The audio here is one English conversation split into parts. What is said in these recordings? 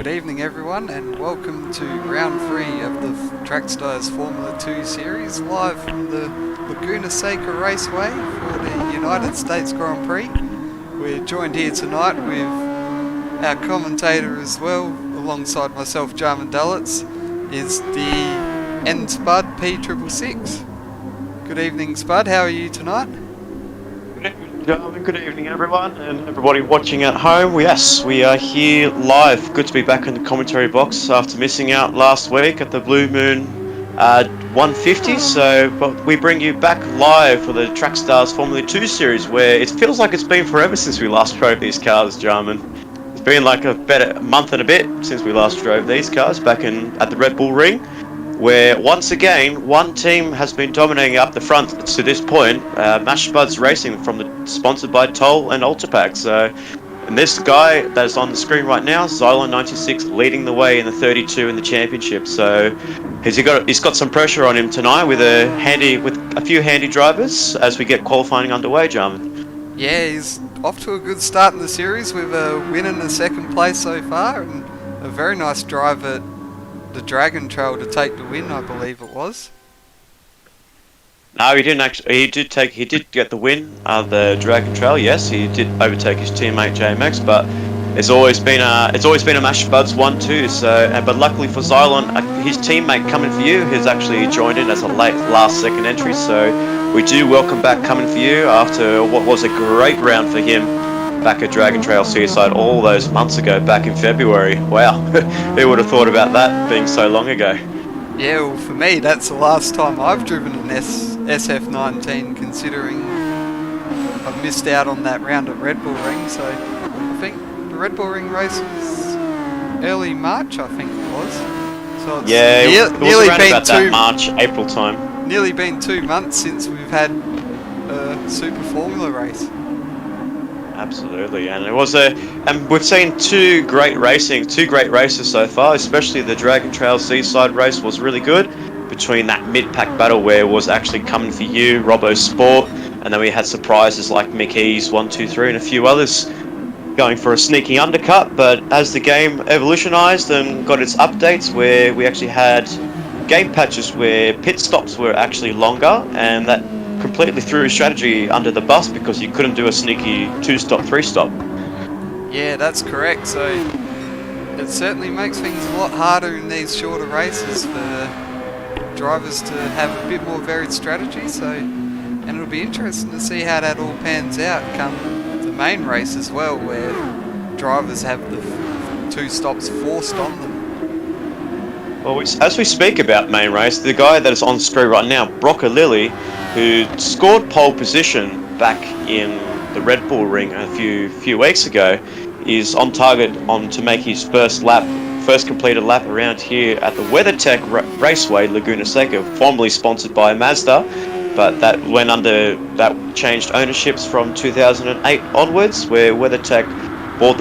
Good evening everyone and welcome to round 3 of the Trackstars Formula 2 series live from the Laguna Seca Raceway for the United States Grand Prix. We're joined here tonight with our commentator as well, alongside myself, Jarman Dalitz, is the N Spud P666. Good evening Spud, how are you tonight? Good evening everyone and everybody watching at home. Yes, we are here live. Good to be back in the commentary box after missing out last week at the Blue Moon 150. But we bring you back live for the Trackstars Formula 2 series, where it feels like it's been forever since we last drove these cars, Jarman. It's been like a month and a bit since we last drove these cars back at the Red Bull Ring, where once again one team has been dominating up the front to this point. Mash Spuds Racing, sponsored by Toll and Ultrapack. And this guy that is on the screen right now, Xylon 96, leading the way in the 32 in the championship. So he's got some pressure on him tonight with a few handy drivers as we get qualifying underway, Jarman. Yeah, he's off to a good start in the series with a win in the second place so far and a very nice drive at the Dragon Trail to take the win, I believe it was. No, he didn't actually. He did get the win of the Dragon Trail. Yes, he did overtake his teammate JMX, but it's always been a Mash Spuds 1-2. But luckily for Xylon, his teammate Coming For You has actually joined in as a late last-second entry. So we do welcome back Coming For You after what was a great round for him back at Dragon Trail Seaside all those months ago, back in February. Wow, who would have thought about that being so long ago? Yeah, well, for me, that's the last time I've driven an SF19, considering I've missed out on that round at Red Bull Ring. So I think the Red Bull Ring race was early March, I think it was. So it's nearly been about April time. Nearly been 2 months since we've had a Super Formula race. Absolutely, and and we've seen two great races so far. Especially the Dragon Trail Seaside race was really good, between that mid-pack battle where it was actually Coming For You, Robbo Sport, and then we had surprises like Mickey's 1, 2, 3 and a few others going for a sneaky undercut. But as the game evolutionized and got its updates, where we actually had game patches where pit stops were actually longer, and that completely threw his strategy under the bus because you couldn't do a sneaky 2-stop, 3-stop. Yeah, that's correct. So it certainly makes things a lot harder in these shorter races for drivers to have a bit more varied strategy. And it'll be interesting to see how that all pans out come the main race as well, where drivers have the 2 stops forced on them. Well, as we speak about main race, the guy that is on screen right now, Brocker Lilly, who scored pole position back in the Red Bull Ring a few weeks ago, is on target to make his first completed lap around here at the WeatherTech Raceway, Laguna Seca, formerly sponsored by Mazda, but that changed ownerships from 2008 onwards, where WeatherTech bought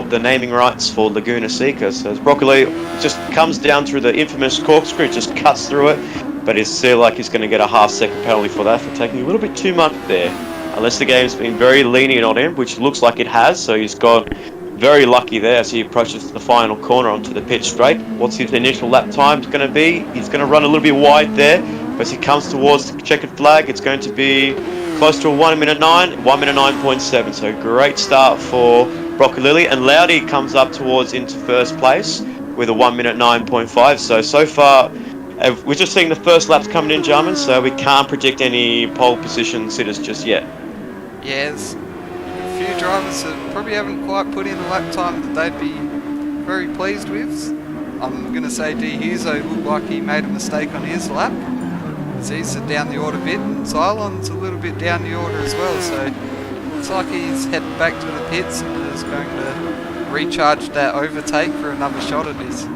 the naming rights for Laguna Seca. So Broccoli just comes down through the infamous corkscrew, just cuts through it, but it's still like he's going to get a half-second penalty for that, for taking a little bit too much there. Unless the game's been very lenient on him, which looks like it has, so he's got very lucky there as he approaches the final corner onto the pit straight. What's his initial lap time going to be? He's going to run a little bit wide there, but as he comes towards the checkered flag, it's going to be close to a 1 minute 9, 1 minute 9.7. So great start for Broccoli, and Loudy comes up into first place with a 1 minute 9.5. So far, we're just seeing the first laps coming in, Jarman, so we can't predict any pole position sitters just yet. Yes, a few drivers that probably haven't quite put in a lap time that they'd be very pleased with. I'm going to say D. Huso looked like he made a mistake on his lap, as he's down the order a bit, and Xylon's a little bit down the order as well, so looks like he's heading back to the pits and is going to recharge that overtake for another shot at this.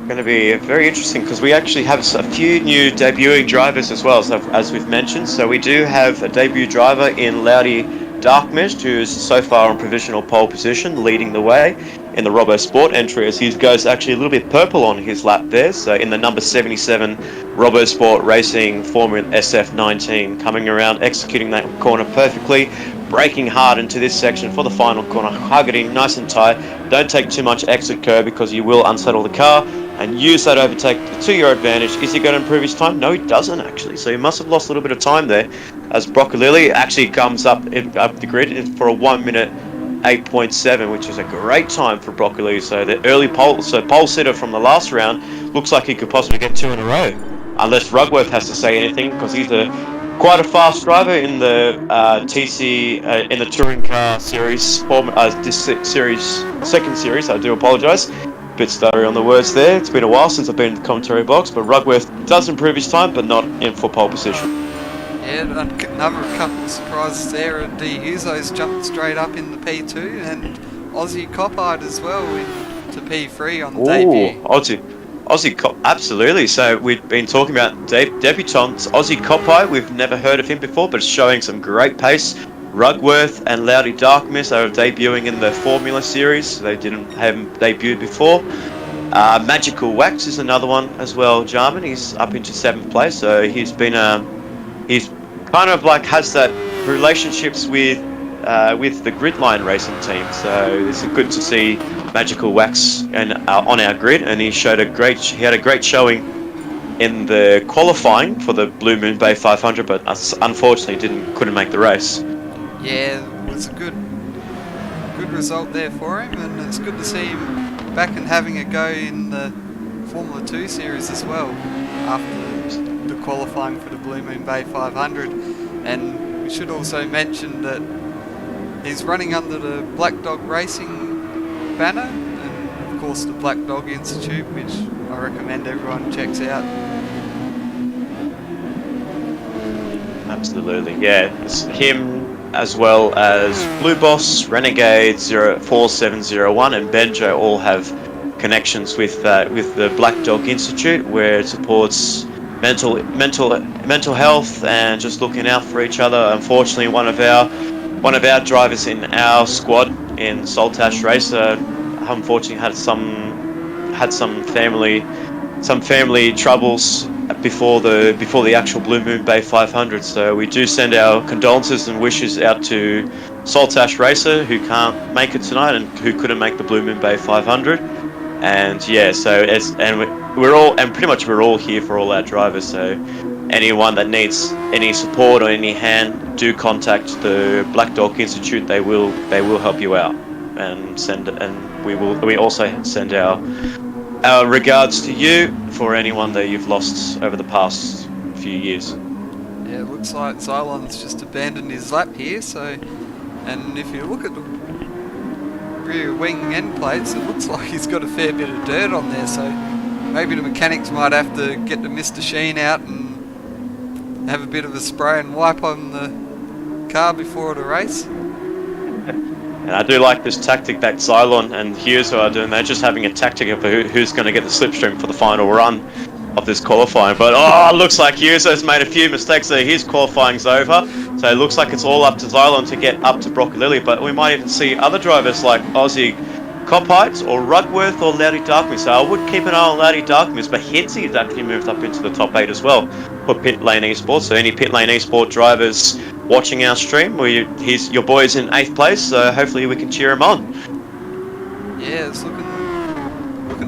Going to be very interesting because we actually have a few new debuting drivers as well, as we've mentioned. So we do have a debut driver in Loudy Darkmist, who's so far on provisional pole position, leading the way in the Robbo Sport entry, as he goes actually a little bit purple on his lap there. So in the number 77 Robbo Sport Racing Formula SF19, coming around, executing that corner perfectly. braking hard into this section for the final corner. Hug it in nice and tight. Don't take too much exit curve because you will unsettle the car, and use that overtake to your advantage. Is he going to improve his time? No, he doesn't actually. So he must have lost a little bit of time there, as Broccolilli actually comes up the grid for a 1 minute 8.7, which is a great time for Broccolilli. So the early pole sitter from the last round looks like he could possibly get 2 in a row, unless Rugworth has to say anything, because he's quite a fast driver in the TC in the touring car series. This series, second series. I do apologise. Bit stuttery on the words there. It's been a while since I've been in the commentary box, but Rugworth does improve his time, but not in for pole position. Yeah, another couple of surprises there. De Huzo's jumped straight up in the P2, and Aussie Coppard as well into P3 on the debut. Aussie absolutely. So we've been talking about debutants. Aussie Coppard, we've never heard of him before, but showing some great pace. Rugworth and Loudy Darkmist are debuting in the Formula Series. They haven't debuted before. Magical Wax is another one as well. Jarman, he's up into 7th place, so he's kind of like has that relationships with the Gridline racing team. So it's good to see Magical Wax on our grid, and he had a great showing in the qualifying for the Blue Moon Bay 500, but unfortunately couldn't make the race. Yeah, it was a good result there for him, and it's good to see him back and having a go in the Formula 2 series as well after the qualifying for the Blue Moon Bay 500. And we should also mention that he's running under the Black Dog Racing banner, and of course the Black Dog Institute, which I recommend everyone checks out. Absolutely, yeah. It's him, as well as Blue Boss, Renegade 04701, and Benjo all have connections with the Black Dog Institute, where it supports mental health and just looking out for each other. Unfortunately, one of our drivers in our squad in Saltash Racer unfortunately had some family troubles before the actual Blue Moon Bay 500. So we do send our condolences and wishes out to Saltash Racer, who can't make it tonight and who couldn't make the Blue Moon Bay 500. And yeah, so we're all here for all our drivers. So anyone that needs any support or any hand, do contact the Black Dog Institute. They will help you out, and we also send our regards to you for anyone that you've lost over the past few years. Yeah, it looks like Xylon's just abandoned his lap here, and if you look at the rear wing end plates, it looks like he's got a fair bit of dirt on there, so maybe the mechanics might have to get the Mr. Sheen out and have a bit of a spray and wipe on the car before the race. And I do like this tactic that Xylon and Hughes are doing. They're just having a tactic of who's going to get the slipstream for the final run of this qualifying. But it looks like Hughes has made a few mistakes there. His qualifying's over. So it looks like it's all up to Xylon to get up to Broccolilli. But we might even see other drivers like Aussie Coppites or Rugworth or Loudy Darkmist. So I would keep an eye on Loudy Darkmist, but Hinsey has actually moved up into the top 8 as well for Pit Lane Esports. So any Pit Lane Esports drivers watching our stream, your boy's in 8th place, so hopefully we can cheer him on. Yeah, it's looking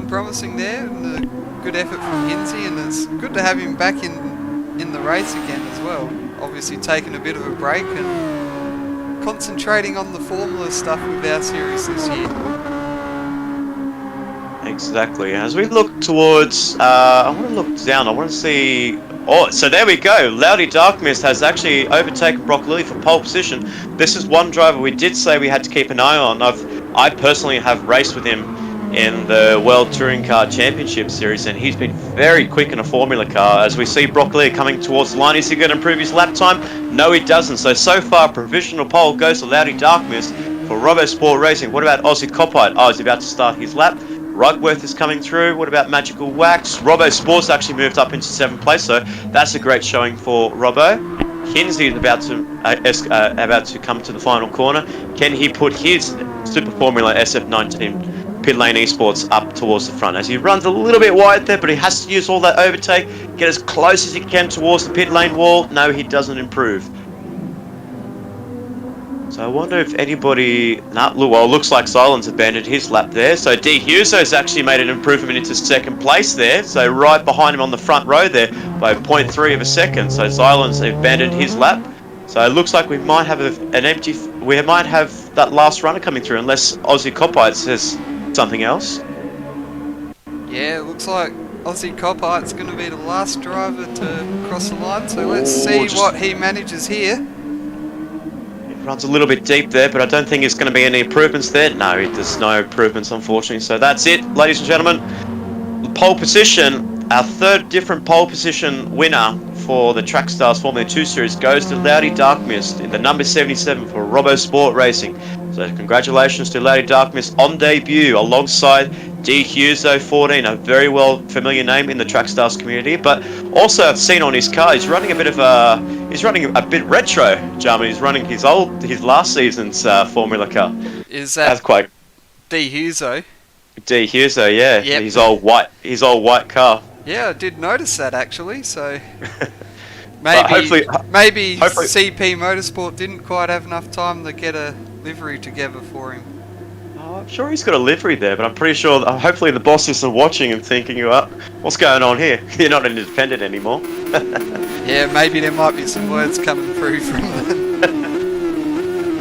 promising there, and a good effort from Hinsey, and it's good to have him back in the race again as well. Obviously taking a bit of a break and concentrating on the Formula stuff with our series this year. Exactly. As we look towards, I want to look down. I want to see. Oh, so there we go. Loudy Darkmist has actually overtaken Broccolilli for pole position. This is one driver we did say we had to keep an eye on. I personally have raced with him in the World Touring Car Championship Series, and he's been very quick in a Formula car. As we see Broccolilli coming towards the line, is he going to improve his lap time? No, he doesn't. So far, provisional pole goes to Loudy Darkmist for Robo Sport Racing. What about Aussie Coppite? Oh, he's about to start his lap. Rugworth is coming through. What about Magical Wax? Robo Sports actually moved up into 7th place, so that's a great showing for Robbo. Hinsey is about to come to the final corner. Can he put his Super Formula SF19 Pit Lane Esports up towards the front? As he runs a little bit wide there, but he has to use all that overtake, get as close as he can towards the pit lane wall. No, he doesn't improve. So I wonder if anybody... Nah, well, looks like Silence abandoned his lap there. So D. Huso's actually made an improvement into second place there. So right behind him on the front row there by 0.3 of a second. So Silence abandoned his lap. So it looks like we might have an empty... We might have that last runner coming through unless Aussie Copite says something else. Yeah, it looks like Aussie Copite's going to be the last driver to cross the line. So let's see what he manages here. Runs a little bit deep there, but I don't think there's going to be any improvements there. No, there's no improvements, unfortunately. So that's it, ladies and gentlemen. Pole position, our third different pole position winner for the Trackstars Formula 2 Series goes to Loudy Darkmist in the number 77 for Robbo Sport Racing. So congratulations to Loudy Darkmist on debut alongside D. Huso 14, a very well familiar name in the Trackstars community. But also I've seen on his car, he's running a bit retro, Jarman. He's running his last season's Formula car. Is that That's quite D. Huso? D. Huso, yeah. Yep. His old white car. Yeah, I did notice that actually. So But maybe hopefully CP Motorsport didn't quite have enough time to get a livery together for him. I'm sure he's got a livery there, but I'm pretty sure hopefully the boss isn't watching and thinking, what's going on here? You're not an independent anymore. Yeah, maybe there might be some words coming through from them.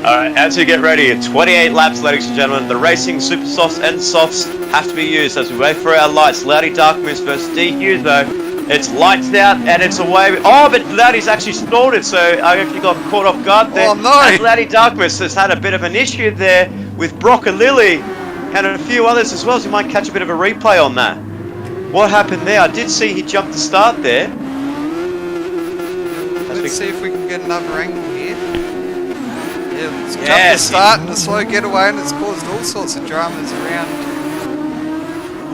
Alright, as we get ready, 28 laps, ladies and gentlemen. The racing super softs and softs have to be used as we wait for our lights. Loudy Darkmist versus D. Huso. It's lights out and it's away. Oh, but Loudy's actually stalled it, so I actually got caught off guard there. Oh no! As Loudy Darkmist has had a bit of an issue there with Broccolilli and a few others as well, so you might catch a bit of a replay on that. What happened there? I did see he jumped the start there. Let's see if we can get another angle here. Yeah, it's jumped the start and a slow getaway, and it's caused all sorts of dramas around.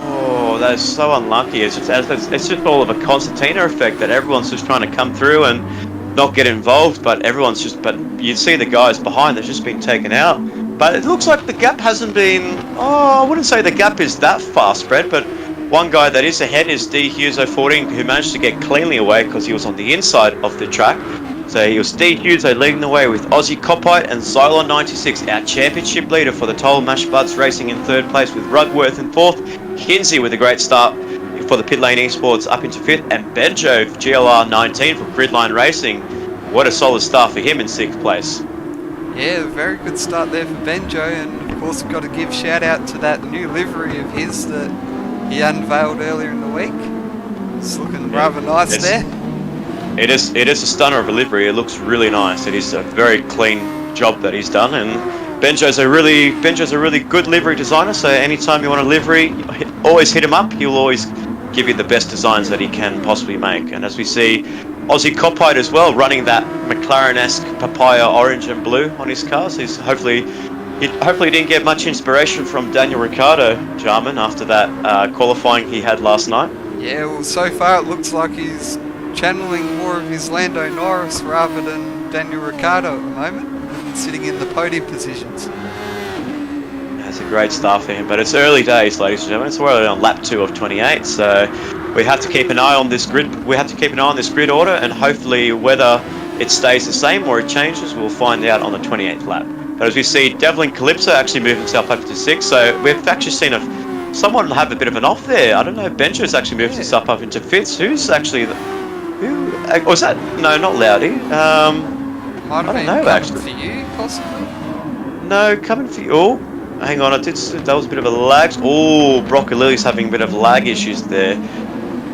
Oh, that is so unlucky. It's just all of a concertina effect that everyone's just trying to come through and not get involved, but you see the guys behind, they've just been taken out. But it looks like the gap hasn't been, I wouldn't say the gap is that far spread, but one guy that is ahead is D. Huso 14, who managed to get cleanly away because he was on the inside of the track. So he was D. Huso leading the way with Aussie Copite and Xylon 96, our championship leader for the Toll Mash Buds Racing in third place, with Rugworth in fourth, Hinsey with a great start for the Pit Lane Esports up into fifth, and Benjo GLR 19 from Gridline Racing. What a solid start for him in sixth place. Yeah, very good start there for Benjo, and of course we've got to give shout out to that new livery of his that he unveiled earlier in the week. It's looking rather nice there. It is a stunner of a livery. It looks really nice. It is a very clean job that he's done, and Benjo's a really good livery designer. So anytime you want a livery, always hit him up. He'll always give you the best designs that he can possibly make. And as we see, Aussie Copite as well running that McLaren-esque papaya orange and blue on his car. So he's hopefully didn't get much inspiration from Daniel Ricciardo, Jarman, after that qualifying he had last night. Yeah, well, so far it looks like he's channeling more of his Lando Norris rather than Daniel Ricciardo at the moment, sitting in the podium positions. That's a great start for him, but it's early days, ladies and gentlemen. It's already on lap 2 of 28, so we have to keep an eye on this grid. We have to keep an eye on this grid order, and hopefully whether it stays the same or it changes, we'll find out on the 28th lap. But as we see, Devlin Calypso actually moved himself up to 6th, so we've actually seen someone have a bit of an off there. I don't know, Benjo's actually moved himself up into 5th. Who's actually... Who was that? No, not Loudy. Might have been coming for you, possibly? No, coming for you. Oh, hang on, that was a bit of a lag. Oh, Broccolilli's having a bit of lag issues there.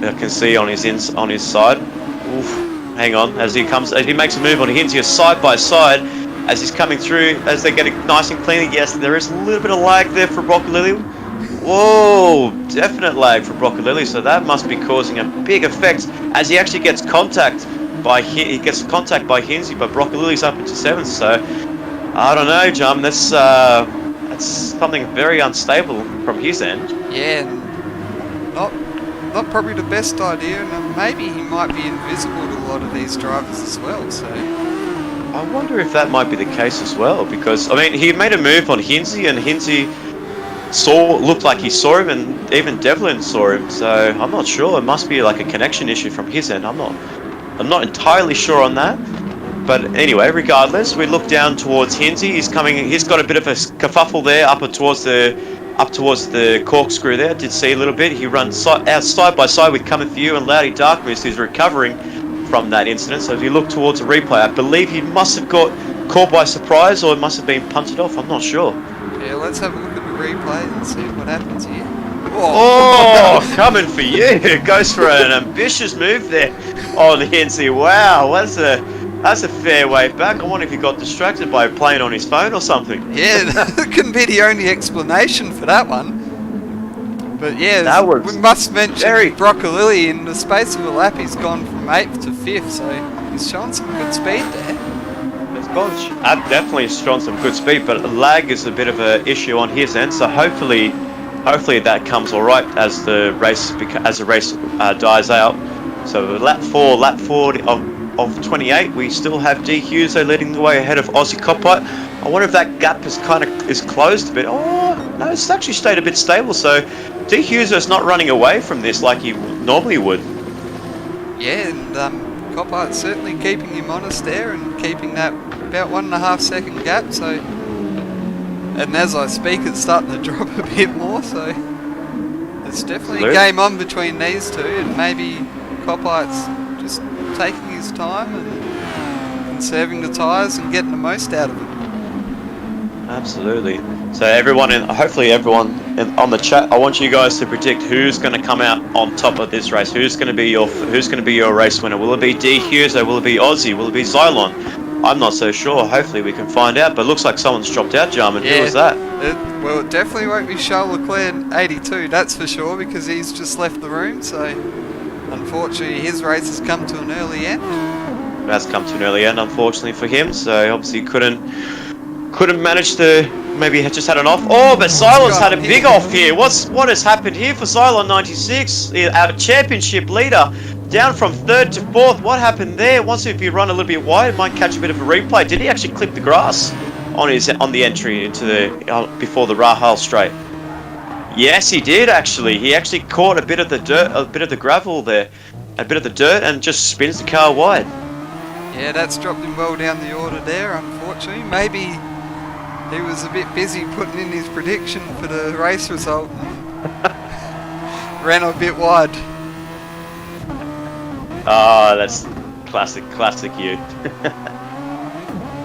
I can see on his side. Oof, hang on, as he makes a move on Hinzier side by side, as he's coming through, as they get it nice and clean. Yes, there is a little bit of lag there for Broccolilli. Whoa, definite lag for Broccolilli, so that must be causing a big effect as he actually gets contact by Hinsey, but Broccolilli's up into 7th, so I don't know, Jum, that's something very unstable from his end. Yeah, not probably the best idea, and maybe he might be invisible to a lot of these drivers as well, so... I wonder if that might be the case as well, because, I mean, he made a move on Hinsey, and Hinsey looked like he saw him, and even Devlin saw him, so I'm not sure. It must be like a connection issue from his end. I'm not entirely sure on that. But anyway, regardless, we look down towards Hinsey. He's coming. He's got a bit of a kerfuffle there up towards the corkscrew there. I did see a little bit. He runs out side by side with Cometh View and Loudy Darkmist, who's recovering from that incident. So if you look towards a replay, I believe he must have got caught by surprise, or it must have been punted off. I'm not sure. Yeah, let's have a look at the replay and see what happens here. Oh, coming for you. Goes for an ambitious move there on Hinsey. Wow, that's a fair way back. I wonder if he got distracted by playing on his phone or something. Yeah, that couldn't be the only explanation for that one. But yeah, that was we must mention Broccolilli. In the space of a lap, he's gone from 8th to 5th, so he's shown some good speed there. I've definitely shown some good speed, but lag is a bit of an issue on his end. So hopefully that comes all right as the race dies out. So lap 4 of 28, we still have D Hughes leading the way ahead of Aussie Copite. I wonder if that gap is closed a bit. Oh no, it's actually stayed a bit stable. So D Hughes is not running away from this like he normally would. Yeah, and Copite's certainly keeping him honest there and keeping that about 1.5 second gap. So, and as I speak, it's starting to drop a bit more. So it's definitely a game on between these two, and maybe Copite's just taking his time and conserving the tyres and getting the most out of it. Absolutely. So hopefully everyone on the chat, I want you guys to predict who's going to come out on top of this race. Who's going to be your race winner? Will it be D Hughes or will it be Aussie? Will it be Xylon? I'm not so sure. Hopefully we can find out. But looks like someone's dropped out, Jarman. Yeah, who was that? It definitely won't be Charles Leclerc 82. That's for sure, because he's just left the room. So unfortunately, his race has come to an early end. It has come to an early end, unfortunately for him. So obviously couldn't manage to, maybe just had an off. Oh, but Cylon's had a big off here. What has happened here for Cylon 96, our championship leader, down from 3rd to 4th? What happened there? Once if you run a little bit wide, might catch a bit of a replay. Did he actually clip the grass on the entry into the before the Rahal straight? Yes, he did actually. He actually caught a bit of the dirt, a bit of the gravel there, a bit of the dirt, and just spins the car wide. Yeah, that's dropped him well down the order there, unfortunately. Maybe he was a bit busy putting in his prediction for the race result and ran a bit wide. Oh, that's classic you.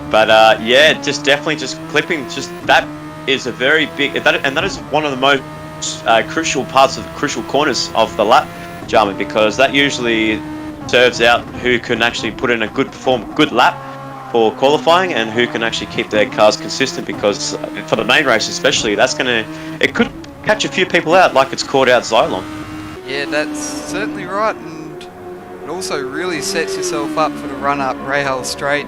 But yeah, definitely clipping. That is a very big, that is one of the most crucial corners of the lap, Jarman, because that usually serves out who can actually put in a good lap for qualifying and who can actually keep their cars consistent, because for the main race especially, it could catch a few people out like it's caught out Xylon. Yeah, that's certainly right, and it also really sets yourself up for the run up Rahal Straight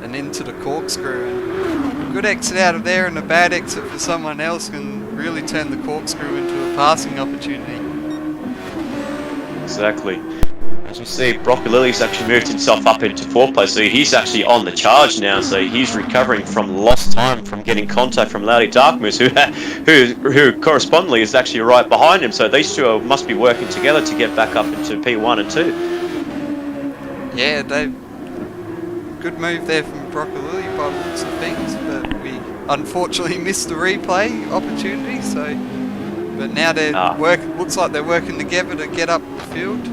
and into the corkscrew, and a good exit out of there and a bad exit for someone else can really turn the corkscrew into a passing opportunity. Exactly. As you see, Broccolilli's actually moved himself up into 4th place, so he's actually on the charge now. So he's recovering from lost time from getting contact from Loudy Darkmist, who correspondingly is actually right behind him. So these two must be working together to get back up into P1 and 2. Yeah, good move there from Broccolilli by the looks of things, but we unfortunately missed the replay opportunity. So, but now looks like they're working together to get up the field.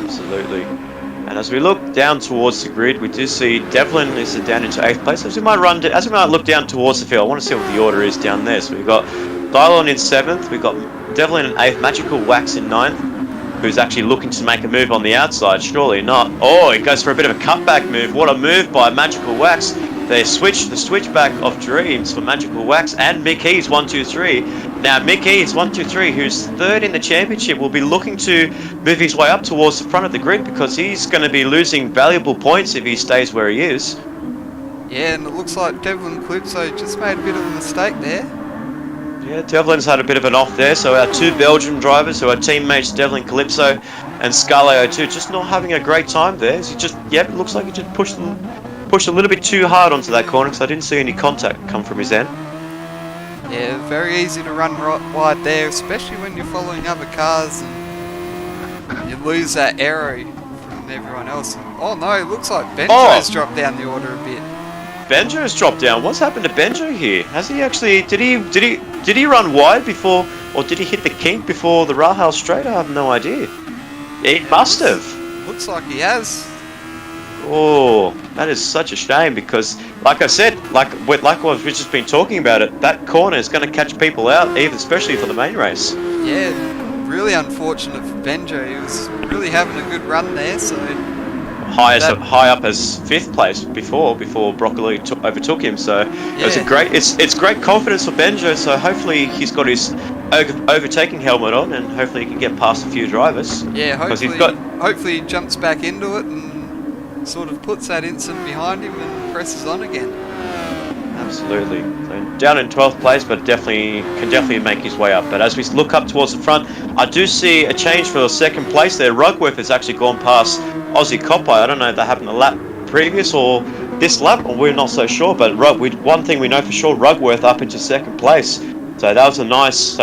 Absolutely. And as we look down towards the grid, we do see Devlin is down into 8th place. As we might look down towards the field, I want to see what the order is down there. So we've got Dylon in 7th, we've got Devlin in 8th, Magical Wax in 9th, who's actually looking to make a move on the outside. Surely not. Oh, he goes for a bit of a cutback move. What a move by Magical Wax. They switch the switchback of Dreams for Magical Wax and Mick Eads 123. Now Mick Eads 123, who's 3rd in the championship, will be looking to move his way up towards the front of the grid, because he's going to be losing valuable points if he stays where he is. Yeah, and it looks like Devlin Calypso just made a bit of a mistake there. Yeah, Devlin's had a bit of an off there, so our 2 Belgian drivers, who are teammates Devlin Calypso and Scarlett 02, just not having a great time there. So it looks like he just pushed a little bit too hard onto that corner, because I didn't see any contact come from his end. Yeah, very easy to run wide there, especially when you're following other cars and you lose that aero from and everyone else. Oh no, it looks like Benjo's dropped down the order a bit. Benjo's dropped down. What's happened to Benjo here? Has he actually? Did he run wide before, or did he hit the kink before the Rahal straight? I have no idea. He must have. Looks like he has. Oh, that is such a shame because, like I said, like we've just been talking about it, that corner is going to catch people out, even especially for the main race. Yeah, really unfortunate for Benjo. He was really having a good run there, so high up as 5th place before Broccoli overtook him. So yeah. It was it's great confidence for Benjo. So hopefully he's got his overtaking helmet on, and hopefully he can get past a few drivers. Yeah, hopefully he jumps back into it and sort of puts that instant behind him and presses on again. Absolutely. So down in 12th place, but can definitely make his way up. But as we look up towards the front, I do see a change for 2nd place there. Rugworth has actually gone past Aussie Copper. I don't know if that happened the lap previous or this lap, or we're not so sure. But one thing we know for sure, Rugworth up into 2nd place. So that was so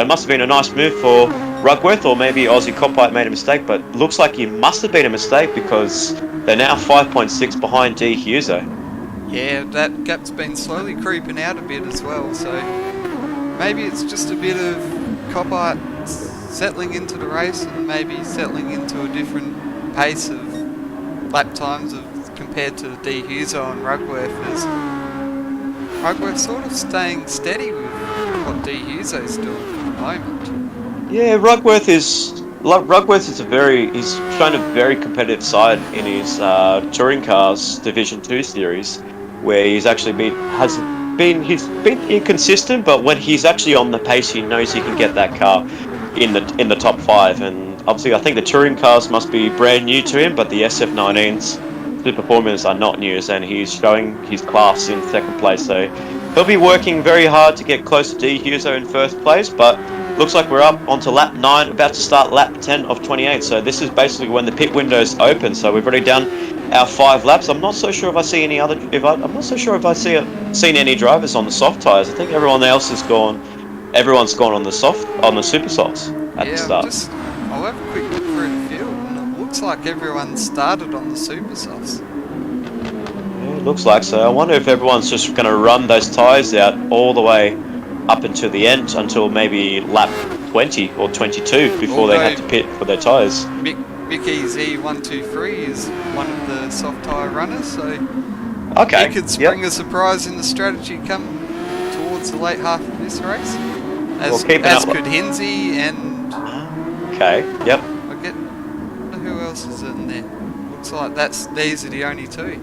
it must have been a nice move for Rugworth, or maybe Aussie Copite made a mistake, but looks like it must have been a mistake because they're now 5.6 behind D. Huso. Yeah, that gap's been slowly creeping out a bit as well, so maybe it's just a bit of Copite settling into the race and maybe settling into a different pace of lap times compared to D. Huso and Rugworth. Rugworth's sort of staying steady with what D. Huso's doing at the moment. Yeah, Rugworth is he's shown a very competitive side in his touring cars Division 2 series, where he's been inconsistent, but when he's actually on the pace, he knows he can get that car in the top 5. And obviously, I think the touring cars must be brand new to him, but the SF19s, Super Formulas, are not news, and he's showing his class in 2nd place. So he'll be working very hard to get close to D. Huso in 1st place, but looks like we're up onto lap 9, about to start lap 10 of 28. So this is basically when the pit window's open. So we've already done our 5 laps. I'm not so sure if I see any other. I'm not so sure if I seen any drivers on the soft tires. I think everyone else has gone. Everyone's gone on the super softs at the start. I'll have a quick look through the field, and it looks like everyone started on the super softs. Yeah, it looks like so. I wonder if everyone's just going to run those tires out all the way up until the end, until maybe lap 20 or 22 before they have to pit for their tyres. Mickey Z123 is one of the soft tyre runners, so okay, he could spring a surprise in the strategy come towards the late half of this race. As could Hinsey and... Okay, yep. Who else is in there? Looks like these are the only 2.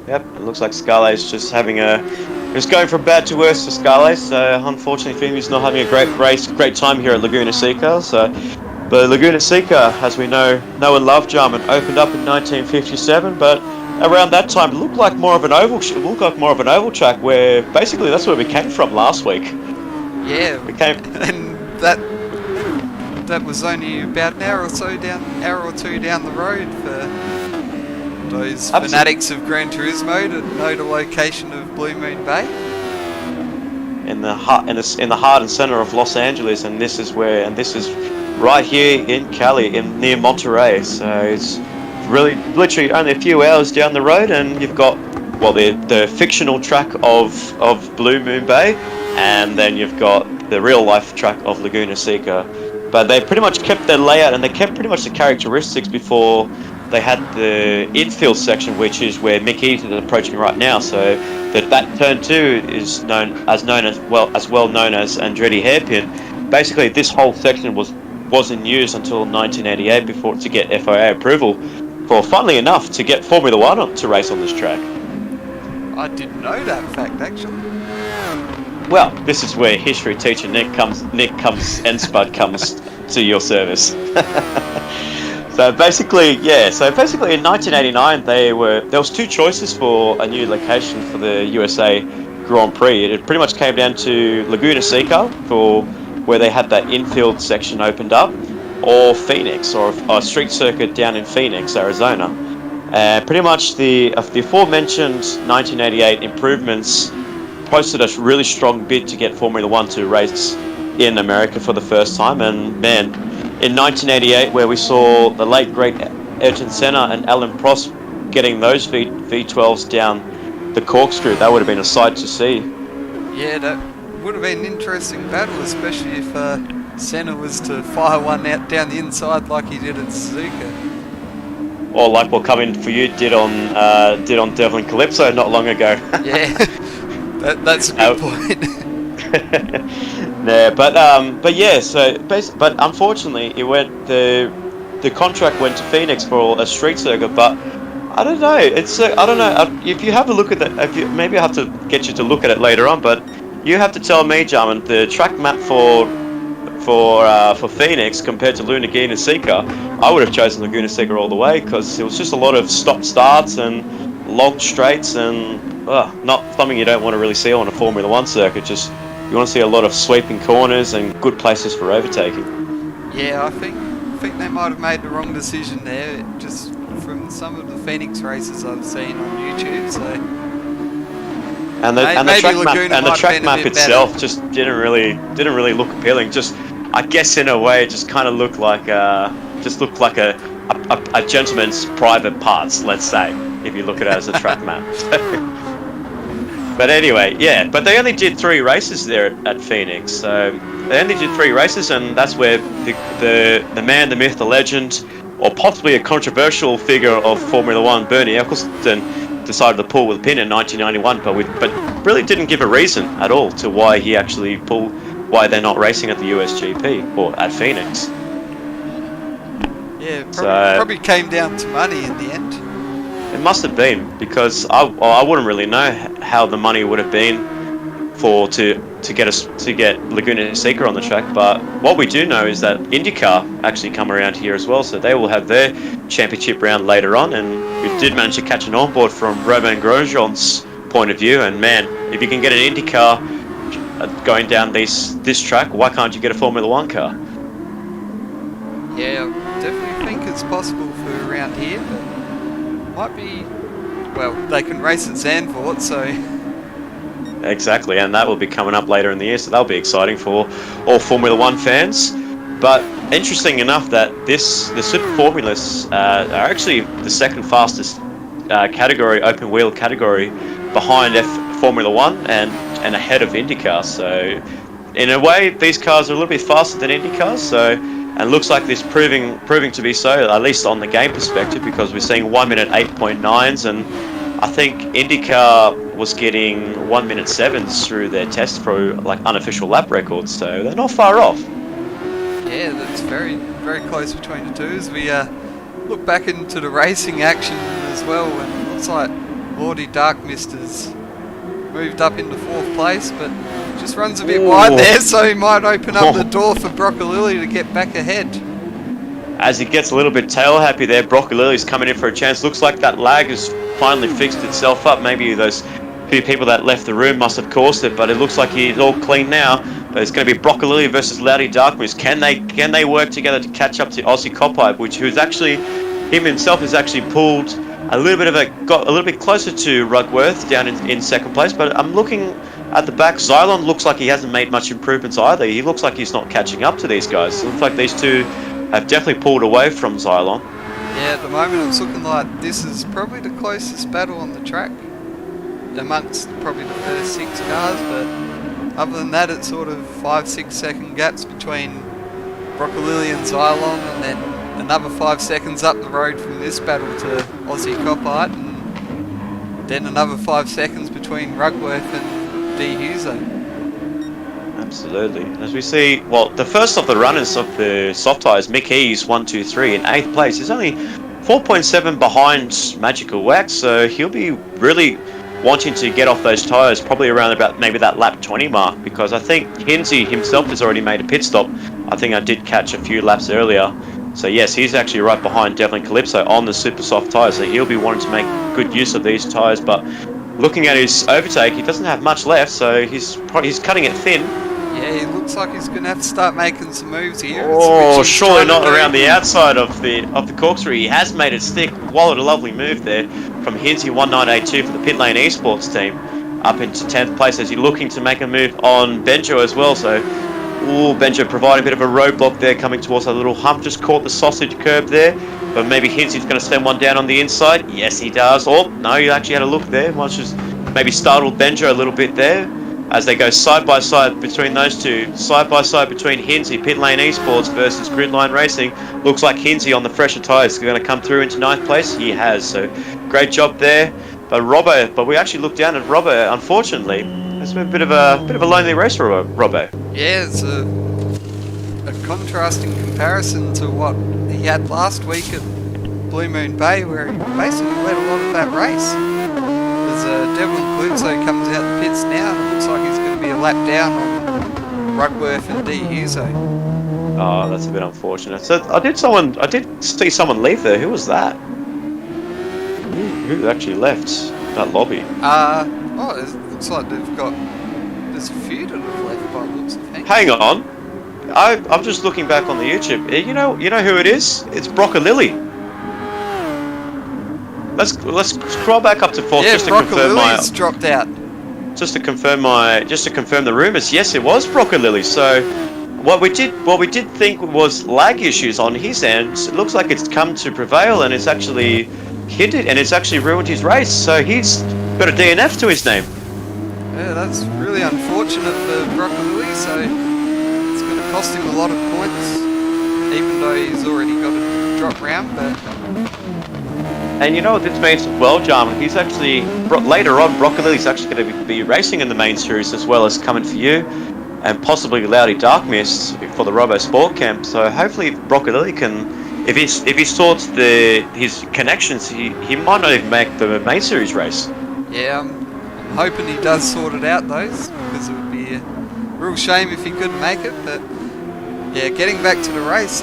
Yep, it looks like Scarlet's just having it's going from bad to worse for Scarlet, so unfortunately for him, he's not having a great time here at Laguna Seca. So, the Laguna Seca, as we know and love, Jarman, opened up in 1957, but around that time, it looked like more of an oval track, where basically that's where we came from last week. Yeah, and that was only about an hour or 2 down the road for those fanatics of Gran Turismo to know the location of Blue Moon Bay. In the heart and center of Los Angeles, and this is right here in Cali, near Monterey. So it's really literally only a few hours down the road, and you've got the fictional track of Blue Moon Bay, and then you've got the real life track of Laguna Seca. But they pretty much kept their layout, and they kept pretty much the characteristics before they had the infield section, which is where Mick Eads is approaching right now. So that turn 2 is well known as Andretti Hairpin. Basically, this whole section wasn't used until 1988 to get FIA approval for, funnily enough, to get Formula 1 to race on this track. I didn't know that fact, actually. Well, this is where history teacher Nick comes to your service. So basically in 1989 there was 2 choices for a new location for the USA Grand Prix. It pretty much came down to Laguna Seca for where they had that infield section opened up, or Phoenix, or a street circuit down in Phoenix, Arizona. Pretty much the aforementioned 1988 improvements posted a really strong bid to get Formula 1 to race in America for the first time. And man, in 1988, where we saw the late great Ayrton Senna and Alan Prost getting those V12s down the corkscrew. That would have been a sight to see. Yeah, that would have been an interesting battle, especially if Senna was to fire one out down the inside like he did at Suzuka. Or like what Coming For You did on Devlin Calypso not long ago. Yeah, that's a good point. Yeah, but yeah. But unfortunately, the contract went to Phoenix for a street circuit. But I don't know. I don't know if you have a look at that. Maybe I have to get you to look at it later on. But you have to tell me, Jarman, the track map for Phoenix compared to Laguna Seca, I would have chosen Laguna Seca all the way because it was just a lot of stop starts and long straights and not something you don't want to really see on a Formula One circuit. Just you want to see a lot of sweeping corners and good places for overtaking. Yeah, I think they might have made the wrong decision there, just from some of the Phoenix races I've seen on YouTube. So. And the track map itself just didn't really look appealing. Just, I guess in a way, it just kind of looked like a gentleman's private parts. Let's say, if you look at it as a track map. But anyway, yeah. But they only did 3 races there at Phoenix. So they only did 3 races, and that's where the man, the myth, the legend, or possibly a controversial figure of Formula One, Bernie Eccleston, decided to pull with a pin in 1991, but really didn't give a reason at all to why he actually why they're not racing at the USGP or at Phoenix. Yeah, probably came down to money in the end. It must have been, because I wouldn't really know how the money would have been to get Laguna Seca on the track, but what we do know is that IndyCar actually come around here as well, so they will have their championship round later on, and we did manage to catch an onboard from Romain Grosjean's point of view, and man, if you can get an IndyCar going down this track, why can't you get a Formula One car? Yeah, I definitely think it's possible for around here, but might be, well, they can race at Zandvoort, so... Exactly, and that will be coming up later in the year, so that'll be exciting for all Formula One fans. But interesting enough that the Super Formulas are actually the second fastest category, open wheel category, behind Formula One and ahead of IndyCar. So in a way, these cars are a little bit faster than IndyCars. So, and looks like this proving to be so, at least on the game perspective, because we're seeing 1 minute 8.9s, and I think IndyCar was getting 1 minute 7s through their test for like unofficial lap records. So they're not far off. Yeah, that's very, very close between the two. As we look back into the racing action as well, and it looks like Lordy Darkmist has moved up into 4th place, but just runs a bit wide there, so he might open up the door for Broccolilli to get back ahead. As he gets a little bit tail happy there, Broccolilli's coming in for a chance. Looks like that lag has finally fixed itself up. Maybe those few people that left the room must have caused it, but it looks like he's all clean now. But it's going to be Broccolilli versus Lordy Darkmist. Can they work together to catch up to Aussie Coppipe, who's actually, him himself has actually pulled got a little bit closer to Rugworth down in 2nd place. But I'm looking at the back. Xylon looks like he hasn't made much improvements either. He looks like he's not catching up to these guys. It looks like these two have definitely pulled away from Xylon. Yeah, at the moment it's looking like this is probably the closest battle on the track amongst probably the first 6 cars, but other than that it's sort of 5-6 second gaps between Broccolilli and Xylon, and then another 5 seconds up the road from this battle to Aussie Coppipe, and then another 5 seconds between Rugworth and D. Huso. Absolutely. As we see, well, the first of the runners of the soft tyres, Mick Hees, 1-2-3 in 8th place. He's only 4.7 behind Magical Wax, so he'll be really wanting to get off those tyres probably around about maybe that lap 20 mark, because I think Hinsey himself has already made a pit stop. I think I did catch a few laps earlier. So yes, he's actually right behind Devlin Calypso on the super soft tyres, so he'll be wanting to make good use of these tyres. But looking at his overtake, he doesn't have much left, so he's cutting it thin. Yeah, he looks like he's going to have to start making some moves here. Oh, surely not around the outside of the corkscrew. He has made it stick. What a lovely move there from Hinsey, 1982 for the Pit Lane Esports team, up into 10th place as he's looking to make a move on Benjo as well. So Ooh, Benjo providing a bit of a roadblock there, coming towards a little hump. Just caught the sausage curb there. But maybe Hinsey's going to send one down on the inside. Yes, he does. Oh, no, he actually had a look there. Much just maybe startled Benjo a little bit there. As they go side by side between those two. Side by side between Hinsey, Pit Lane Esports versus Gridline Racing. Looks like Hinsey on the fresher tyres is going to come through into 9th place. He has. So great job there. But we actually looked down at Robbo, unfortunately. It's been a bit of a lonely race for Robbo. Yeah, it's a contrasting comparison to what he had last week at Blue Moon Bay, where he basically led a lot of that race. As Devlin Calypso comes out the pits now, and it looks like he's going to be a lap down on Rugworth and D. Huso. Oh, that's a bit unfortunate. So I did see someone leave there. Who was that? Who actually left that lobby? It looks like there's a few that have left by the looks of things. Hang on, I'm just looking back on the YouTube. You know who it is? It's Broccolilli. Let's scroll back up to 4th just to confirm Broccolilli's dropped out. Just to confirm the rumours. Yes, it was Broccolilli. So what we did think was lag issues on his end. It looks like it's come to prevail, and it's actually hindered, and it's actually ruined his race. So he's got a DNF to his name. Yeah, that's really unfortunate for Broccolilli. So it's going to cost him a lot of points, even though he's already got a drop round. But and you know what this means as well, Jarman? He's actually, later on, Broccolilli's actually going to be racing in the main series as well as coming for you, and possibly Loudy Dark Mist for the Robo Sport Camp. So hopefully Broccolilli can, if he sorts his connections, he might not even make the main series race. Yeah, I'm hoping he does sort it out though, because it would be a real shame if he couldn't make it. But yeah, getting back to the race,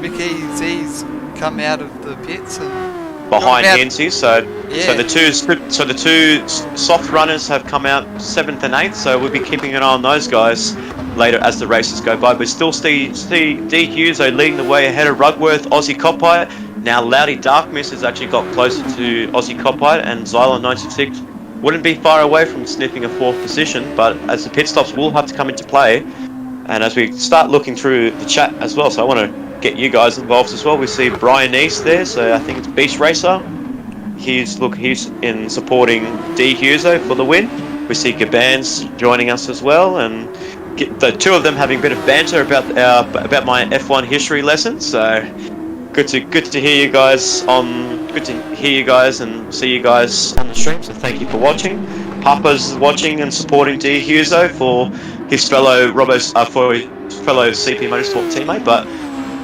Mickey Z's come out of the pits and behind Hinsey, so the two soft runners have come out 7th and 8th, so we'll be keeping an eye on those guys later as the races go by. But still see D. Huso leading the way ahead of Rugworth, Aussie Copite. Now Loudy Dark Mist has actually got closer to Aussie Copite, and Xylon 96 wouldn't be far away from sniffing a 4th position, but as the pit stops will have to come into play, and as we start looking through the chat as well, so I want to get you guys involved as well. We see Brian East there, so I think it's Beast Racer. He's in supporting D. Huso for the win. We see Gabans joining us as well, and the two of them having a bit of banter about my F1 history lesson. So good to hear you guys and see you guys on the stream. So thank you for watching. Papa's watching and supporting D. Huso for his fellow CP Motorsport teammate, but.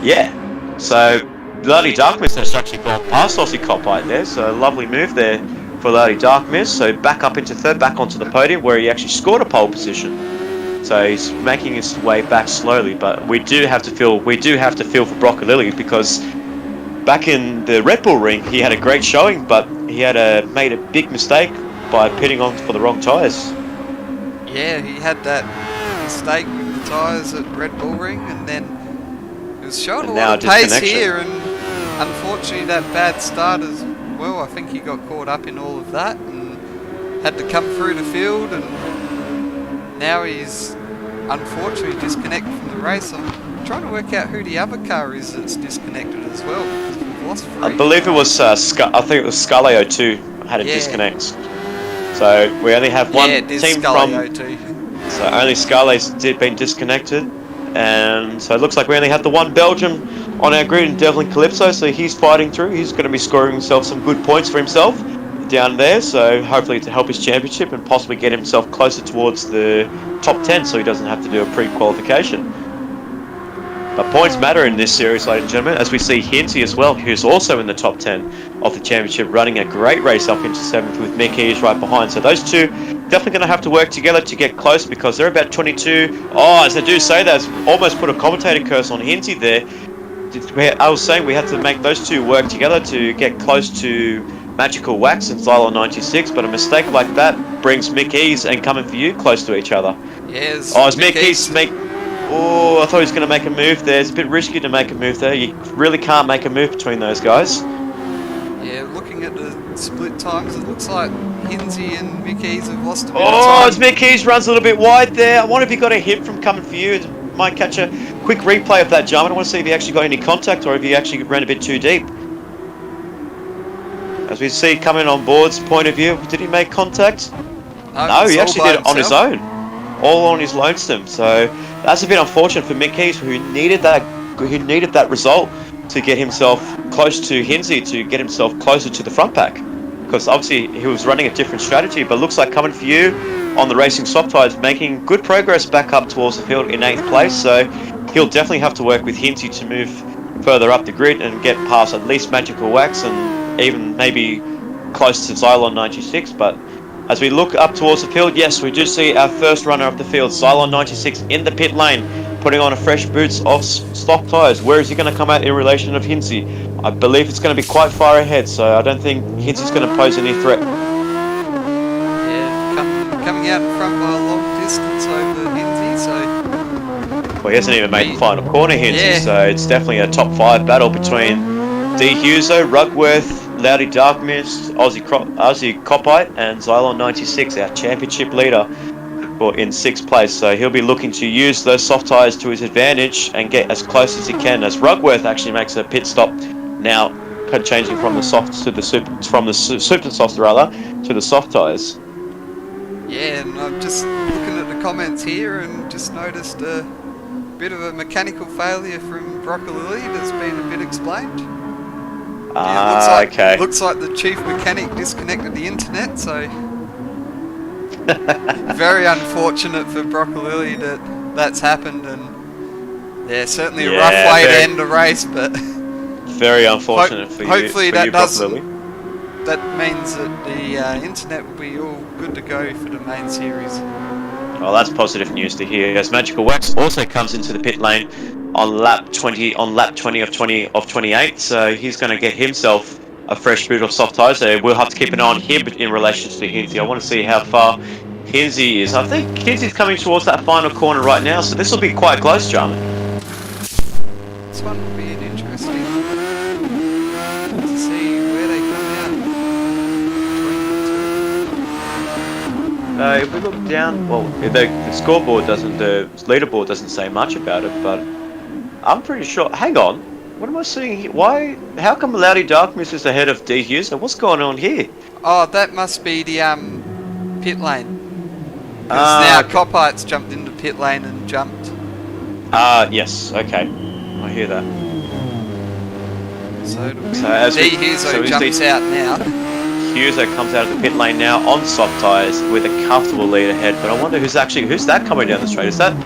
Yeah, so Loudy Dark Mist has actually gone past Aussie Copite there, so a lovely move there for Loudy Dark Mist. So back up into 3rd, back onto the podium where he actually scored a pole position. So he's making his way back slowly, but we do have to feel for Broccolilli, because back in the Red Bull ring he had a great showing, but he had made a big mistake by pitting on for the wrong tyres. Yeah, he had that mistake with the tyres at Red Bull ring, and then he was showing a lot of pace here, and unfortunately that bad start as well. I think he got caught up in all of that and had to come through the field, and now he's unfortunately disconnected from the race. I'm trying to work out who the other car is that's disconnected as well, because we've lost 3. I believe it was I think it was Scaleo 2 had a disconnect. So we only have one team from. So only Scale's been disconnected. And so it looks like we only have the one Belgium on our grid in Devlin Calypso, so he's fighting through. He's going to be scoring himself some good points for himself down there, so hopefully to help his championship and possibly get himself closer towards the top 10 so he doesn't have to do a pre-qualification. But points matter in this series, ladies and gentlemen, as we see Hinsey as well, who's also in the top 10 of the championship, running a great race up into 7th with Mickey is right behind. So those two definitely going to have to work together to get close, because they're about 22. Oh, as I do say that, it's almost put a commentator curse on Hinsey there. I was saying we had to make those two work together to get close to Magical Wax and Xylon 96, but a mistake like that brings Mickey's and Coming For You close to each other. Yes. Oh, is Mickey's Oh, I thought he was going to make a move there. It's a bit risky to make a move there. You really can't make a move between those guys. Yeah, looking at the split times, it looks like Hinsey and Mickey's have lost a bit of time. As Mickey's runs a little bit wide there. I wonder if he got a hit from Coming For You. might catch a quick replay of that jump. I want to see if he actually got any contact or if he actually ran a bit too deep. As we see coming on board's point of view, did he make contact? No, he actually did it on his own. All on his lonesome. So that's a bit unfortunate for Mick Keys, who needed that result to get himself close to Hinsey, to get himself closer to the front pack. Because obviously he was running a different strategy, but looks like coming for you on the racing soft tyres, making good progress back up towards the field in 8th place. So he'll definitely have to work with Hinsey to move further up the grid and get past at least Magical Wax and even maybe close to Xylon 96. But as we look up towards the field, yes, we do see our first runner of the field, Xylon 96, in the pit lane, putting on a fresh boots of stock tyres. Where is he going to come out in relation of Hinsey? I believe it's going to be quite far ahead, so I don't think Hinsey's going to pose any threat. Yeah, coming out in front by a long distance over Hinsey, so... Well, he hasn't even made the final corner, Hinsey, so it's definitely a top 5 battle between D. Huso, Rugworth, Loudy Darkmist, Aussie Copite, and Xylon 96, our championship leader, in 6th place. So he'll be looking to use those soft tyres to his advantage and get as close as he can. As Rugworth actually makes a pit stop now, changing from the softs to the super softs rather to the soft tyres. Yeah, and I'm just looking at the comments here and just noticed a bit of a mechanical failure from Broccolilli that's been a bit explained. Okay. Looks like the chief mechanic disconnected the internet, so very unfortunate for Broccolilli that that's happened, and yeah, certainly a rough way to end the race, but very unfortunate for you. Hopefully that Broccolilli. That means that the internet will be all good to go for the main series. Well, that's positive news to hear. As Magical Wax also comes into the pit lane on lap 20 of 28, so he's going to get himself a fresh boot of soft tyres. So we'll have to keep an eye on him in relation to Hinsey. I want to see how far Hinsey is. I think Hinsey's coming towards that final corner right now, so this will be quite close, Jarman. This one will be an interesting to see where they come out. If we look down, well, the scoreboard doesn't, the leaderboard doesn't say much about it, but I'm pretty sure. Hang on, what am I seeing here? Why? How come Loudy Darkmist is ahead of D. Hughes? What's going on here? Oh, that must be the pit lane. Because now Copite's jumped into pit lane and jumped. Yes. Okay, I hear that. So D. Hughes jumps out now. Huso comes out of the pit lane now on soft tyres with a comfortable lead ahead, but I wonder who's that coming down the straight? Is that?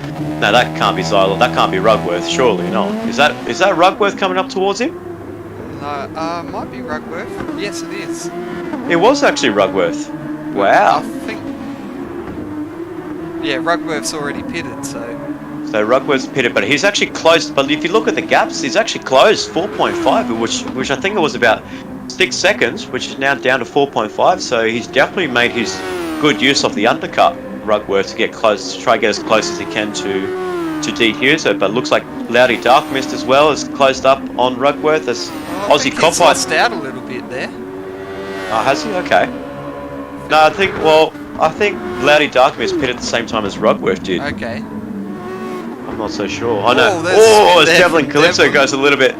No, that can't be Xylon. That can't be Rugworth. Surely not. Is that Rugworth coming up towards him? No, might be Rugworth. Yes, it is. It was actually Rugworth. Wow. I think. Yeah, Rugworth's already pitted, so. So Rugworth's pitted, but he's actually close. But if you look at the gaps, he's actually closed 4.5, which I think it was about 6 seconds, which is now down to 4.5. So he's definitely made his good use of the undercut, Rugworth, to get close, to try to get as close as he can to D. Huso. But looks like Loudy Darkmist as well has closed up on Rugworth as Aussie Copite. He's lost out a little bit there. Oh, has he? Okay. No, I think Loudy Darkmist pitted at the same time as Rugworth did. Okay. I'm not so sure. I know. Oh, as Devlin Calypso goes a little bit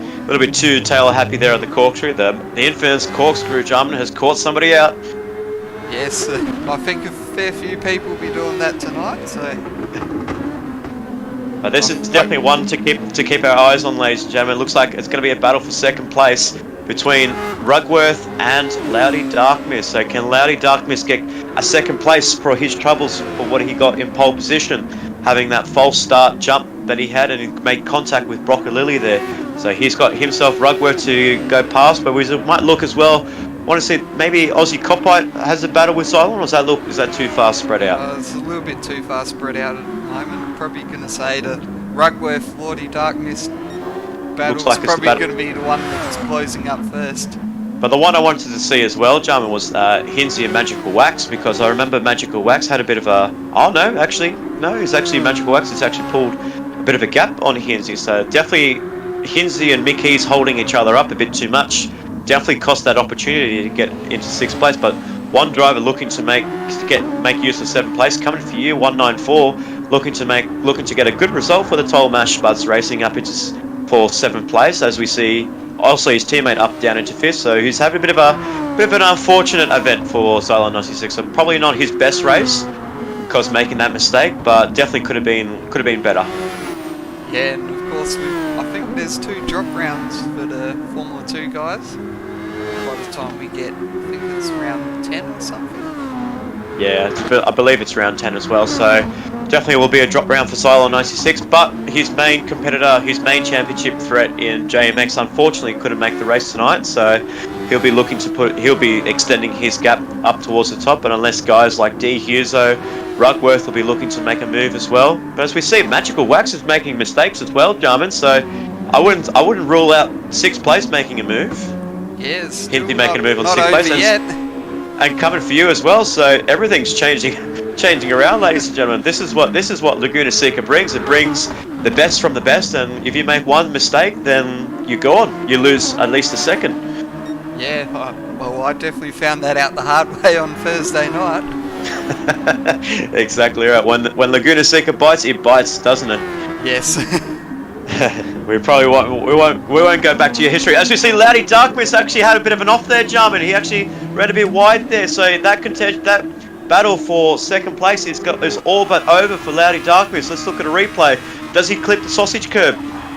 too tailor happy there on the corkscrew. The infamous corkscrew Jarman has caught somebody out. Yes, I think a fair few people will be doing that tonight. So. This is definitely one to keep our eyes on, ladies and gentlemen. It looks like it's going to be a battle for second place between Rugworth and Loudy Darkmist. So can Loudy Darkmist get a second place for his troubles for what he got in pole position, having that false start jump that he had, and he made contact with Broccolilli there. So he's got himself Rugworth to go past, but we might look as well. Want to see maybe Aussie Copite has a battle with Xylon, or is that too far spread out? It's a little bit too far spread out at the moment. Probably going to say the Rugworth Loudy Darkmist battle's like probably going to be the one that's closing up first. But the one I wanted to see as well, Jarman, was Hinsey and Magical Wax, because I remember Magical Wax had a bit of a... Oh, no, it's actually Magical Wax. It's actually pulled a bit of a gap on Hinsey. So definitely Hinsey and Mickey's holding each other up a bit too much. Definitely cost that opportunity to get into 6th place. But one driver looking to make use of 7th place. Coming for you, 194, looking to get a good result for the Tolmash Spuds Racing up into for 7th place, as we see also his teammate up down into 5th. So he's having a bit of an unfortunate event for Xylon 96. So probably not his best race, because making that mistake, but definitely could have been better. Yeah, and of course I think there's 2 drop rounds for the Formula 2 guys. By the time we get, I think it's round 10 or something. Yeah, I believe it's round 10 as well, so definitely will be a drop round for Cylon 96, but his main competitor, his main championship threat in JMX, unfortunately couldn't make the race tonight, so he'll be extending his gap up towards the top, and unless guys like D. Huso, Rugworth will be looking to make a move as well. But as we see, Magical Wax is making mistakes as well, Jarman, so I wouldn't rule out 6th place making a move. Yes, Hinty making a move on not 6th place. yet. And coming for you as well, so everything's changing around, ladies and gentlemen. This is what Laguna Seca brings. It brings the best from the best, and if you make one mistake, then you're gone. You lose at least a second. Yeah, well, I definitely found that out the hard way on Thursday night. Exactly right. When Laguna Seca bites, it bites, doesn't it? Yes. We won't go back to your history. As we see, Loudy Darkmist actually had a bit of an off there, Jarman. He actually ran a bit wide there, so that battle for 2nd place is all but over for Loudy Darkmist. Let's look at a replay. Does he clip the sausage curb?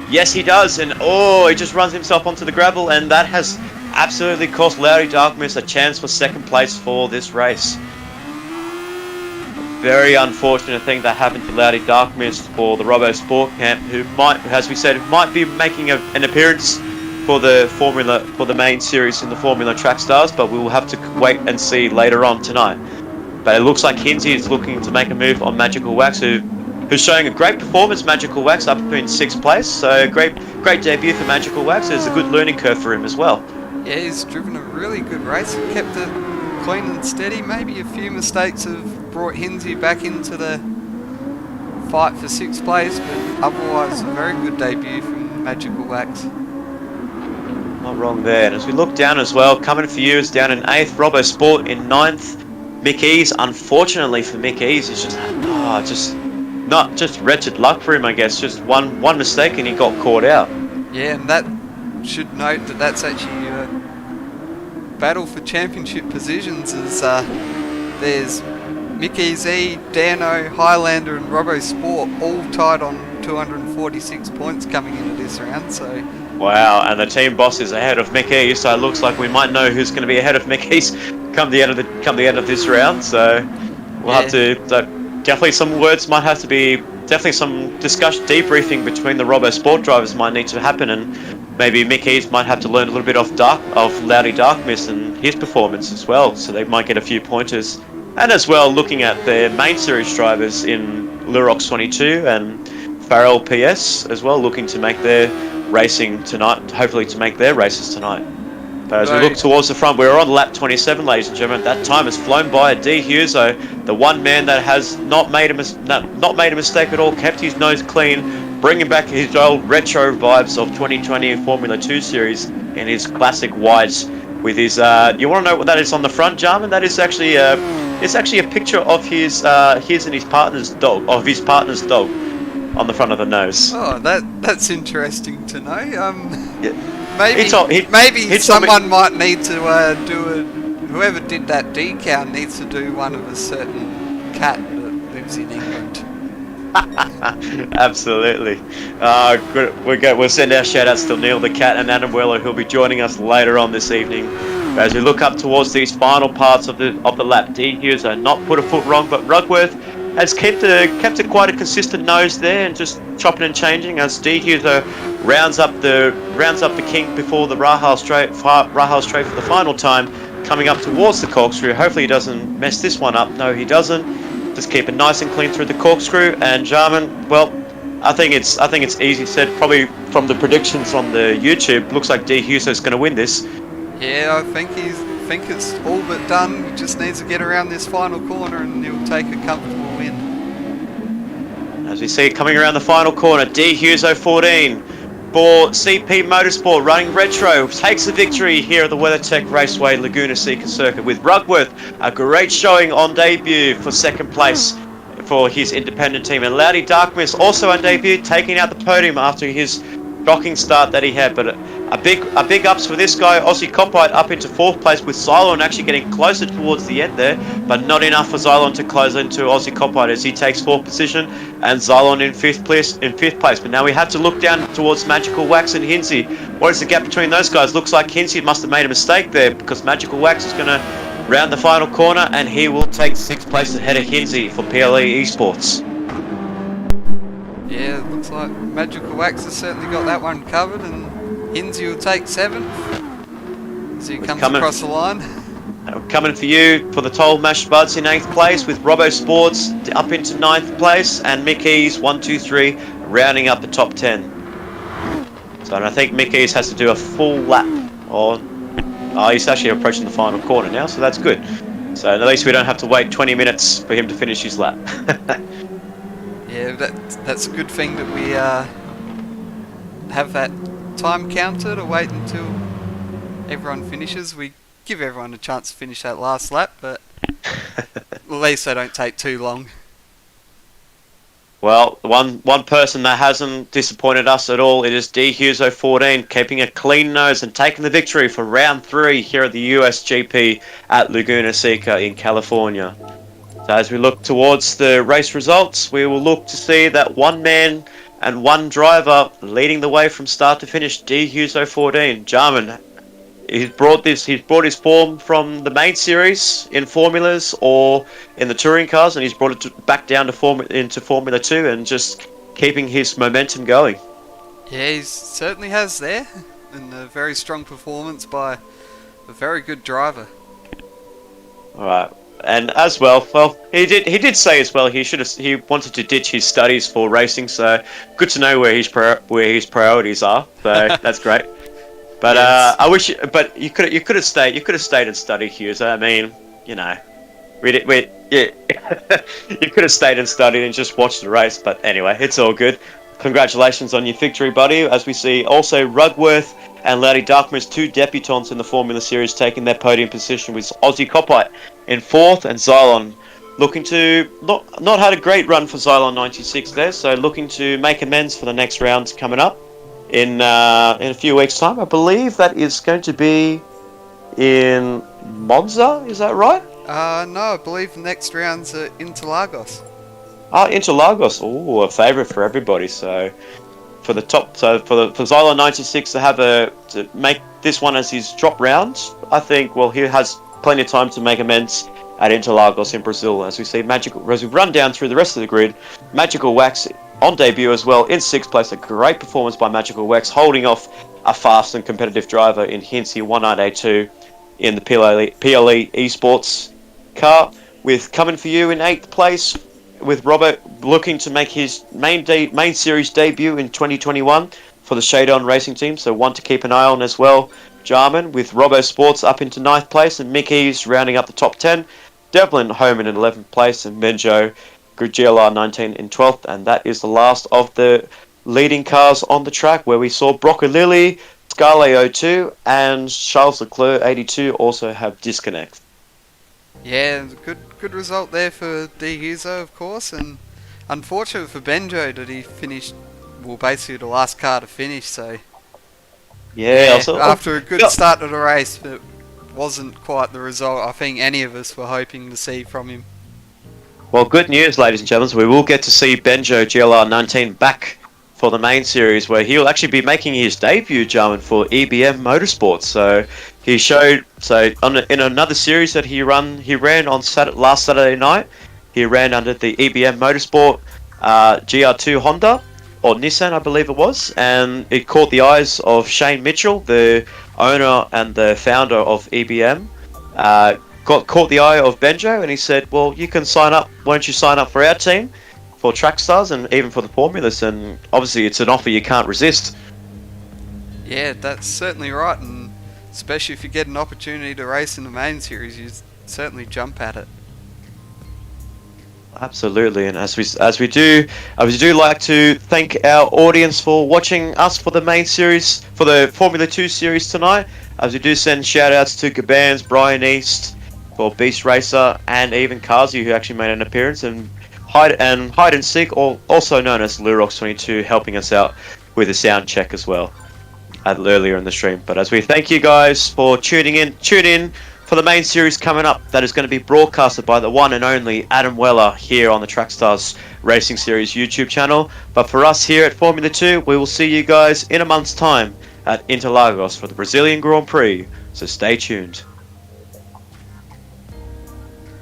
Yes, he does, and he just runs himself onto the gravel, and that has absolutely cost Loudy Darkmist a chance for 2nd place for this race. Very unfortunate thing that happened to Loudy Darkmist for the Robo Sport Camp, who might, as we said, might be making an appearance for the main series in the Formula Track Stars, but we will have to wait and see later on tonight. But it looks like Hinsey is looking to make a move on Magical Wax, who's showing a great performance. Magical Wax up in 6th place, so great debut for Magical Wax. There's a good learning curve for him as well. Yeah, he's driven a really good race, kept it clean and steady. Maybe a few mistakes have brought Hinsey back into the fight for 6th place, but otherwise a very good debut from Magical Wax. Not wrong there. And as we look down as well, coming for you is down in 8th, Robo Sport in 9th. Mick Ease, unfortunately for Mick Ease, is just wretched luck for him, I guess. Just one mistake and he got caught out. Yeah, and that should note that that's actually a battle for championship positions. As there's Mickey Z, Dano, Highlander and Robo Sport all tied on 246 points coming into this round. So wow, and the team boss is ahead of Mickey, so it looks like we might know who's going to be ahead of Mickey's come the end of this round. So we'll have to definitely some words might have to be some discussion, debriefing between the Robo Sport drivers might need to happen, and maybe Mickey's might have to learn a little bit of Loudy Darkmist and his performance as well. So they might get a few pointers. And as well, looking at their main series drivers in Lurox 22 and Farrell PS as well, looking to make their racing tonight, hopefully to make their races tonight. But as we look towards the front, we're on lap 27, ladies and gentlemen. That time has flown by. D. Huso, the one man that has not made a mistake at all, kept his nose clean, bringing back his old retro vibes of 2020 Formula 2 series in his classic whites. With his, you want to know what that is on the front, Jarman? That is actually it's actually a picture of his and his partner's dog, on the front of the nose. Oh, that's interesting to know. Yeah. Maybe someone might need to whoever did that decal needs to do one of a certain cat that lives in England. Absolutely. Good. We'll send our shout outs to Neil the Cat and Adam Weller, who'll be joining us later on this evening. As we look up towards these final parts of the lap, D. Hughes not put a foot wrong, but Rugworth has kept quite a consistent nose there and just chopping and changing as D. Hughes rounds up the kink before the Rahal straight for the final time, coming up towards the corkscrew. Hopefully he doesn't mess this one up. No, he doesn't. Just keep it nice and clean through the corkscrew. And Jarman, well, I think it's easy said. Probably from the predictions on the YouTube, looks like D. Hughes is going to win this. Yeah, I think it's all but done. He just needs to get around this final corner and he'll take a comfortable win. As we see coming around the final corner, D. Hughes 14. for CP Motorsport running retro takes the victory here at the WeatherTech Raceway Laguna Seca Circuit with Rugworth. A great showing on debut for second place for his independent team, and Loudy Darkmist also on debut, taking out the podium after his shocking start that he had. But a big ups for this guy, Aussie Copite, up into fourth place with Xylon actually getting closer towards the end there, but not enough for Xylon to close into Aussie Copite as he takes fourth position and Xylon in fifth place. But now we have to look down towards Magical Wax and Hinsey. What is the gap between those guys? Looks like Hinsey must have made a mistake there, because Magical Wax is going to round the final corner and he will take sixth place ahead of Hinsey for PLE Esports. Yeah, it looks like Magical Wax has certainly got that one covered, and Hinsey will take 7th as he comes across the line. Coming for you for the Toll Mash Buds in 8th place, with Robbo Sports up into 9th place, and Mickey's 1, 2, 3 rounding up the top 10. So I think Mickey's has to do a full lap on. Oh, he's actually approaching the final corner now, so that's good. So at least we don't have to wait 20 minutes for him to finish his lap. Yeah, that's a good thing that we have that time counter to wait until everyone finishes. We give everyone a chance to finish that last lap, but at least they don't take too long. Well, one person that hasn't disappointed us at all, it is DHuso14, keeping a clean nose and taking the victory for round 3 here at the USGP at Laguna Seca in California. So as we look towards the race results, we will look to see that one man and one driver leading the way from start to finish. DHuso14, Jarman, he's brought his form from the main series in formulas or in the touring cars, and he's brought it back down to into Formula 2 and just keeping his momentum going. Yeah, he certainly has there, and a very strong performance by a very good driver. All right. And as well, he did say as well he wanted to ditch his studies for racing. So good to know where his priorities are. So that's great. But yes. I wish, but you could have stayed and studied, Hughes. I mean, you know, you could have stayed and studied and just watched the race. But anyway, it's all good. Congratulations on your victory, buddy. As we see, also Rugworth and Loudy Darkmist, 2 debutants in the Formula Series, taking their podium position, with Aussie Copite in 4th, and Xylon looking to not had a great run for Xylon 96 there, so looking to make amends for the next rounds coming up in a few weeks' time. I believe that is going to be in Monza. Is that right? No, I believe the next round's at Interlagos. Interlagos. Oh, a favourite for everybody. So for Xylon 96 to make this one as his drop round, I think, well, he has plenty of time to make amends at Interlagos in Brazil. As we run down through the rest of the grid, Magical Wax on debut as well in 6th place. A great performance by Magical Wax, holding off a fast and competitive driver in Hinsey 1982 in the PLE Esports car. With coming for you in 8th place, with Robert looking to make his main series debut in 2021 for the Shade-On Racing Team, so one to keep an eye on as well. Jarman with Robbo Sports up into 9th place, and Mickey's rounding up the top 10. Devlin home in 11th place, and Benjo GLR 19 in 12th, and that is the last of the leading cars on the track, where we saw Broca Lily, Scarlet 02 and Charles Leclerc 82 also have disconnects. Yeah, good result there for DHuso, of course, and unfortunate for Benjo that he finished, well, basically the last car to finish, so yeah, after a good start to the race, but wasn't quite the result I think any of us were hoping to see from him. Well, good news, ladies and gentlemen. We will get to see Benjo GLR 19 back for the main series, where he'll actually be making his debut, Jarman, for EBM Motorsports. So he showed, in another series that he ran on last Saturday night. He ran under the EBM Motorsport GR2 Honda, or Nissan, I believe it was, and it caught the eyes of Shane Mitchell, the owner and the founder of EBM. Caught the eye of Benjo, and he said, well, you can sign up, why don't you sign up for our team, for Trackstars, and even for the Formulas, and obviously it's an offer you can't resist. Yeah, that's certainly right, and especially if you get an opportunity to race in the main series, you certainly jump at it. Absolutely, and as we do like to thank our audience for watching us for the main series for the Formula 2 series tonight. As we do send shout outs to Gabans, Brian East for Beast Racer, and even Kazi, who actually made an appearance, and Hide and Seek, also known as Lurox22, helping us out with a sound check as well earlier in the stream. But as we thank you guys for tuning in, tune in for the main series coming up that is going to be broadcasted by the one and only Adam Weller here on the Trackstars Racing Series YouTube channel. But for us here at Formula 2, we will see you guys in a month's time at Interlagos for the Brazilian Grand Prix, so stay tuned.